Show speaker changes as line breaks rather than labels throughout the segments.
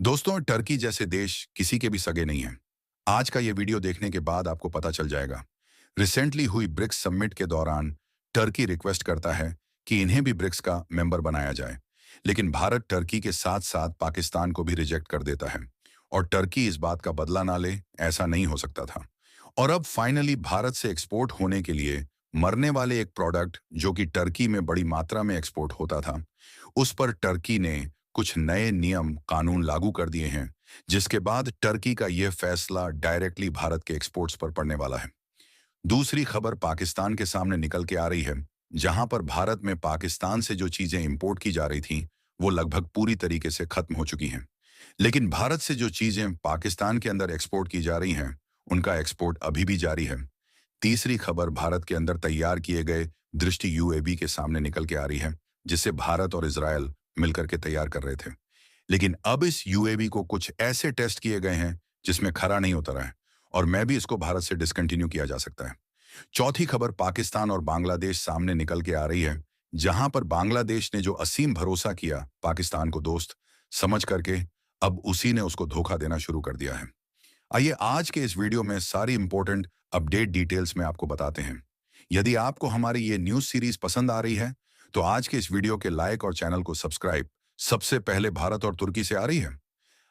दोस्तों, टर्की जैसे देश किसी के भी सगे नहीं हैं। आज का ये वीडियो देखने के बाद आपको पता चल जाएगा। रिसेंटली हुई ब्रिक्स समिट के दौरान टर्की रिक्वेस्ट करता है कि इन्हें भी ब्रिक्स का मेंबर बनाया जाए, लेकिन भारत टर्की के साथ साथ पाकिस्तान को भी रिजेक्ट कर देता है। और टर्की इस बात का बदला ना ले, ऐसा नहीं हो सकता था। और अब फाइनली भारत से एक्सपोर्ट होने के लिए मरने वाले एक प्रोडक्ट जो कि टर्की में बड़ी मात्रा में एक्सपोर्ट होता था, उस पर टर्की ने कुछ नए नियम कानून लागू कर दिए हैं, जिसके बाद टर्की का यह फैसला डायरेक्टली भारत के एक्सपोर्ट्स पर पड़ने वाला है। दूसरी खबर पाकिस्तान के सामने निकल के आ रही है, जहां पर भारत में पाकिस्तान से जो चीजें इंपोर्ट की जा रही थीं, वो लगभग पूरी तरीके से खत्म हो चुकी हैं। लेकिन भारत से जो चीजें पाकिस्तान के अंदर एक्सपोर्ट की जा रही हैं, उनका एक्सपोर्ट अभी भी जारी है। तीसरी खबर भारत के अंदर तैयार किए गए दृष्टि यूएवी के सामने निकल के आ रही है, जिसे भारत और इजरायल मिलकर के तैयार कर रहे थे। लेकिन अब इस यूएवी को कुछ ऐसे टेस्ट किए गए हैं जिसमें खरा नहीं उतरा है, और मैं भी इसको भारत से डिसकंटिन्यू किया जा सकता है। चौथी खबर पाकिस्तान और बांग्लादेश सामने निकल के आ रही है, जहां पर बांग्लादेश ने जो असीम भरोसा किया पाकिस्तान को दोस्त समझ करके, अब उसी ने उसको धोखा देना शुरू कर दिया है। आइए आज के इस वीडियो में सारी इंपॉर्टेंट अपडेट डिटेल्स में आपको बताते हैं। यदि आपको हमारी ये न्यूज सीरीज पसंद आ रही है, तो आज के इस वीडियो के लाइक और चैनल को सब्सक्राइब। सबसे पहले भारत और तुर्की से आ रही है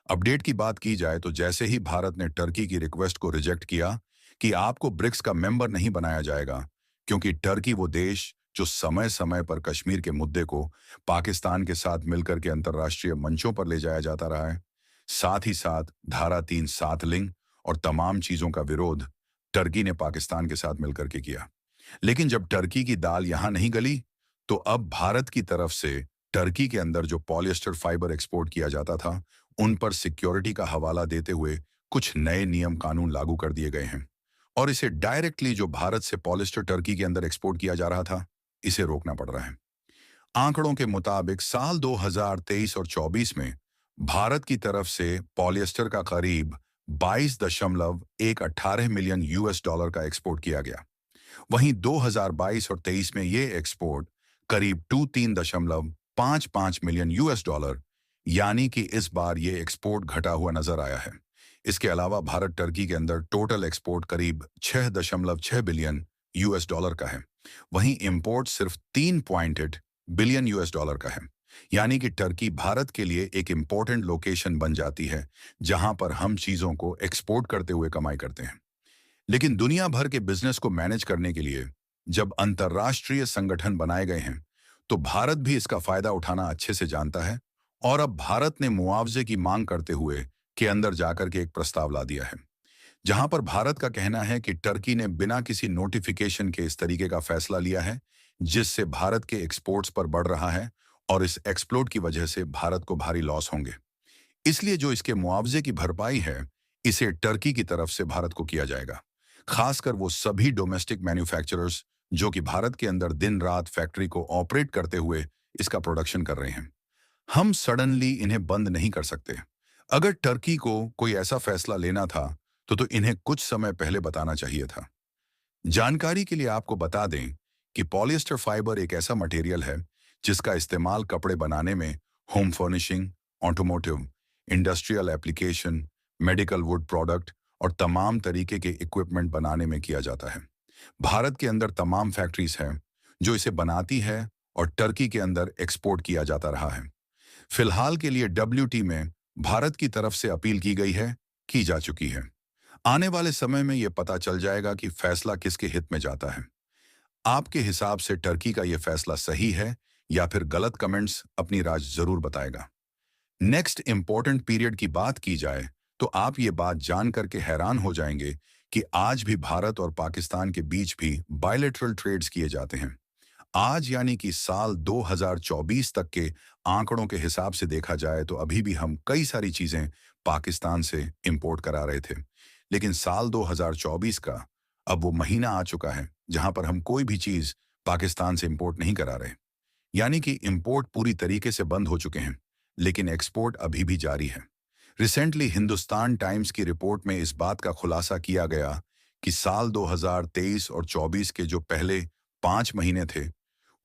अपडेट की बात की जाए, तो जैसे ही भारत ने टर्की की रिक्वेस्ट को रिजेक्ट किया कि आपको ब्रिक्स का मेंबर नहीं बनाया जाएगा, क्योंकि टर्की वो देश जो समय समय पर कश्मीर के मुद्दे को पाकिस्तान के साथ मिलकर के अंतर्राष्ट्रीय मंचों पर ले जाया जाता रहा है, साथ ही साथ धारा 3 सात लिंग और तमाम चीजों का विरोध टर्की ने पाकिस्तान के साथ मिलकर के किया। लेकिन जब टर्की की दाल यहां नहीं गली, तो अब भारत की तरफ से टर्की के अंदर जो पॉलिएस्टर फाइबर एक्सपोर्ट किया जाता था, उन पर सिक्योरिटी का हवाला देते हुए कुछ नए नियम कानून लागू कर दिए गए हैं। और इसे डायरेक्टली जो भारत से पॉलिएस्टर टर्की के अंदर एक्सपोर्ट किया जा रहा था, इसे रोकना पड़ रहा है। आंकड़ों के मुताबिक साल 2023 और 24 में भारत की तरफ से पॉलिएस्टर का करीब 22.118 मिलियन यूएस डॉलर का एक्सपोर्ट किया गया। वहीं 2022 और 23 में ये एक्सपोर्ट करीब 23.55 मिलियन यूएस डॉलर, यानी कि इस बार ये एक्सपोर्ट घटा हुआ नजर आया है। इसके अलावा भारत टर्की के अंदर टोटल एक्सपोर्ट करीब 6.6 बिलियन यूएस डॉलर का है। वहीं इंपोर्ट सिर्फ 3.8 बिलियन यूएस डॉलर का है। यानी कि टर्की भारत के लिए एक इंपॉर्टेंट लोकेशन बन जाती है, जहां पर हम चीजों को एक्सपोर्ट करते हुए कमाई करते हैं। लेकिन दुनिया भर के बिजनेस को मैनेज करने के लिए जब अंतर्राष्ट्रीय संगठन बनाए गए हैं, तो भारत भी इसका फायदा उठाना अच्छे से जानता है। और अब भारत ने मुआवजे की मांग करते हुए के अंदर जाकर के एक प्रस्ताव ला दिया है, जहां पर भारत का कहना है कि टर्की ने बिना किसी नोटिफिकेशन के इस तरीके का फैसला लिया है, जिससे भारत के एक्सपोर्ट्स पर बढ़ रहा है, और इस एक्सप्लोड की वजह से भारत को भारी लॉस होंगे। इसलिए जो इसके मुआवजे की भरपाई है, इसे टर्की की तरफ से भारत को किया जाएगा। खासकर वो सभी डोमेस्टिक मैन्युफैक्चरर्स जो कि भारत के अंदर दिन रात फैक्ट्री को ऑपरेट करते हुए इसका प्रोडक्शन कर रहे हैं। हम सडनली इन्हें बंद नहीं कर सकते। अगर टर्की को कोई ऐसा फैसला लेना था, तो इन्हें कुछ समय पहले बताना चाहिए था। जानकारी के लिए आपको बता दें कि पॉलिएस्टर फाइबर एक ऐसा मटेरियल है जिसका इस्तेमाल कपड़े बनाने में, home furnishing, automotive, industrial application, medical would product और तमाम तरीके के इक्विपमेंट बनाने में किया जाता है। भारत के अंदर तमाम फैक्ट्रीज हैं जो इसे बनाती है, और टर्की के अंदर एक्सपोर्ट किया जाता रहा है। फिलहाल के लिए डब्ल्यूटी में भारत की तरफ से अपील की गई है, की जा चुकी है। आने वाले समय में यह पता चल जाएगा कि फैसला किसके हित में जाता है। आपके हिसाब से टर्की का यह फैसला सही है या फिर गलत? कमेंट्स अपनी राय जरूर बताएगा। नेक्स्ट इंपॉर्टेंट पीरियड की बात की जाए, तो आप ये बात जान करके हैरान हो जाएंगे कि आज भी भारत और पाकिस्तान के बीच भी बायलैटरल ट्रेड्स किए जाते हैं। आज यानी कि साल 2024 तक के आंकड़ों के हिसाब से देखा जाए, तो अभी भी हम कई सारी चीजें पाकिस्तान से इंपोर्ट करा रहे थे। लेकिन साल 2024 का अब वो महीना आ चुका है जहां पर हम कोई भी चीज पाकिस्तान से इंपोर्ट नहीं करा रहे। यानी कि इंपोर्ट पूरी तरीके से बंद हो चुके हैं, लेकिन एक्सपोर्ट अभी भी जारी है। रिसेंटली हिंदुस्तान टाइम्स की रिपोर्ट में इस बात का खुलासा किया गया कि साल 2023 और 24 के जो पहले 5 महीने थे,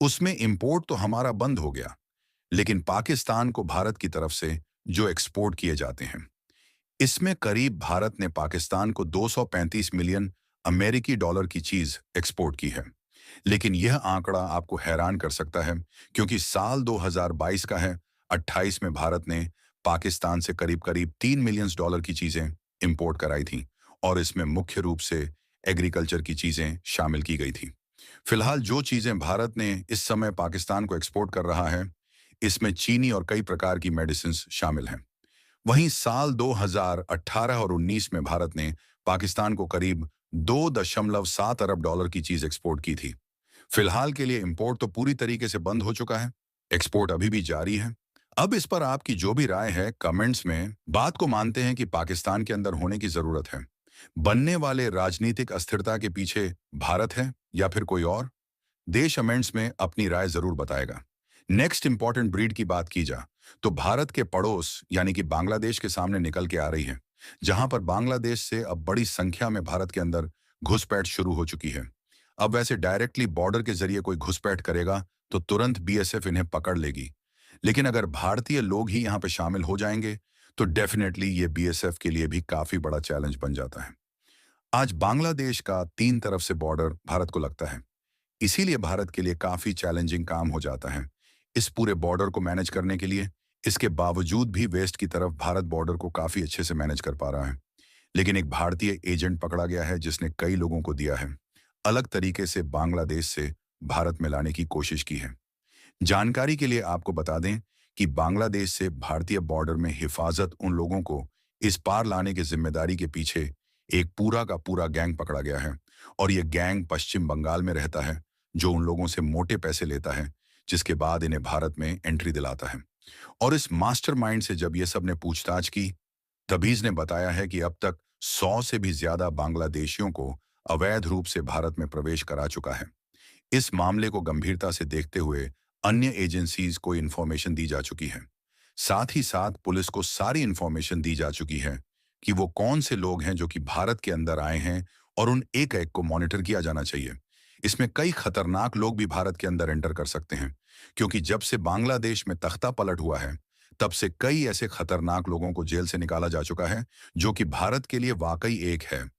उसमें इंपोर्ट तो हमारा बंद हो गया, लेकिन पाकिस्तान को भारत की तरफ से जो एक्सपोर्ट किए जाते हैं। इसमें करीब भारत ने पाकिस्तान को 235 मिलियन अमेरिकी डॉलर की चीज एक्सपोर्ट की है। लेकिन यह आंकड़ा आपको हैरान कर सकता है, क्योंकि साल 2022 का है। 28 में भारत ने पाकिस्तान से करीब करीब 3 मिलियन डॉलर की चीजें इंपोर्ट कराई थी, और इसमें मुख्य रूप से एग्रीकल्चर की चीजें शामिल की गई थी। फिलहाल जो चीजें भारत ने इस समय पाकिस्तान को एक्सपोर्ट कर रहा है, इसमें चीनी और कई प्रकार की मेडिसिन शामिल हैं। वहीं साल 2018 और 19 में भारत ने पाकिस्तान को करीब 2.7 अरब डॉलर की चीज एक्सपोर्ट की थी। फिलहाल के लिए इंपोर्ट तो पूरी तरीके से बंद हो चुका है, एक्सपोर्ट अभी भी जारी है। अब इस पर आपकी जो भी राय है, कमेंट्स में बात को मानते हैं कि पाकिस्तान के अंदर होने की जरूरत है। बनने वाले राजनीतिक अस्थिरता के पीछे भारत है या फिर कोई और? देश कमेंट्स में अपनी राय जरूर बताएगा। नेक्स्ट इंपॉर्टेंट ब्रीड की बात की जा तो भारत के पड़ोस यानी कि बांग्लादेश के सामने निकल के आ रही है, जहां पर बांग्लादेश से अब बड़ी संख्या में भारत के अंदर घुसपैठ शुरू हो चुकी है। अब वैसे डायरेक्टली बॉर्डर के जरिए कोई घुसपैठ करेगा तो तुरंत बीएसएफ इन्हें पकड़ लेगी, लेकिन अगर भारतीय लोग ही यहाँ पे शामिल हो जाएंगे तो डेफिनेटली ये बीएसएफ के लिए भी काफी बड़ा चैलेंज बन जाता है। आज बांग्लादेश का 3 तरफ से बॉर्डर भारत को लगता है, इसीलिए भारत के लिए काफी चैलेंजिंग काम हो जाता है इस पूरे बॉर्डर को मैनेज करने के लिए। इसके बावजूद भी वेस्ट की तरफ भारत बॉर्डर को काफी अच्छे से मैनेज कर पा रहा है। लेकिन एक भारतीय एजेंट पकड़ा गया है जिसने कई लोगों को दिया है, अलग तरीके से बांग्लादेश से भारत में लाने की कोशिश की है। जानकारी के लिए आपको बता दें कि बांग्लादेश से भारतीय बॉर्डर में हिफाजत उन लोगों को इस पार लाने की जिम्मेदारी के पीछे एक पूरा का पूरा गैंग पकड़ा गया है, और यह गैंग पश्चिम बंगाल में रहता है, जो उन लोगों से मोटे पैसे लेता है, जिसके बाद इन्हें भारत में एंट्री दिलाता है। और इस मास्टरमाइंड से जब ये सब ने पूछताछ की, तभी इसने बताया है कि अब तक 100 से भी ज्यादा बांग्लादेशियों को अवैध रूप से भारत में प्रवेश करा चुका है। इस मामले को गंभीरता से देखते हुए अन्य एजेंसीज को इन्फॉर्मेशन दी जा चुकी है। साथ ही साथ पुलिस को सारी इन्फॉर्मेशन दी जा चुकी है कि वो कौन से लोग हैं जो कि भारत के अंदर आए हैं, और उन एक एक को मॉनिटर किया जाना चाहिए। इसमें कई खतरनाक लोग भी भारत के अंदर एंटर कर सकते हैं, क्योंकि जब से बांग्लादेश में तख्ता पलट हुआ है, तब से कई ऐसे खतरनाक लोगों को जेल से निकाला जा चुका है, जो कि भारत के लिए वाकई एक है।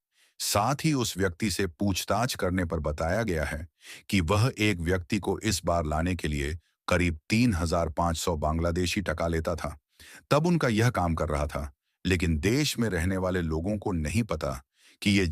साथ ही उस व्यक्ति से पूछताछ करने पर बताया गया है कि वह एक व्यक्ति को इस बार लाने के लिए करीब 3,500 बांग्लादेशी टका लेता था। तब उनका यह काम कर रहा था, लेकिन देश में रहने वाले लोगों को नहीं पता कि ये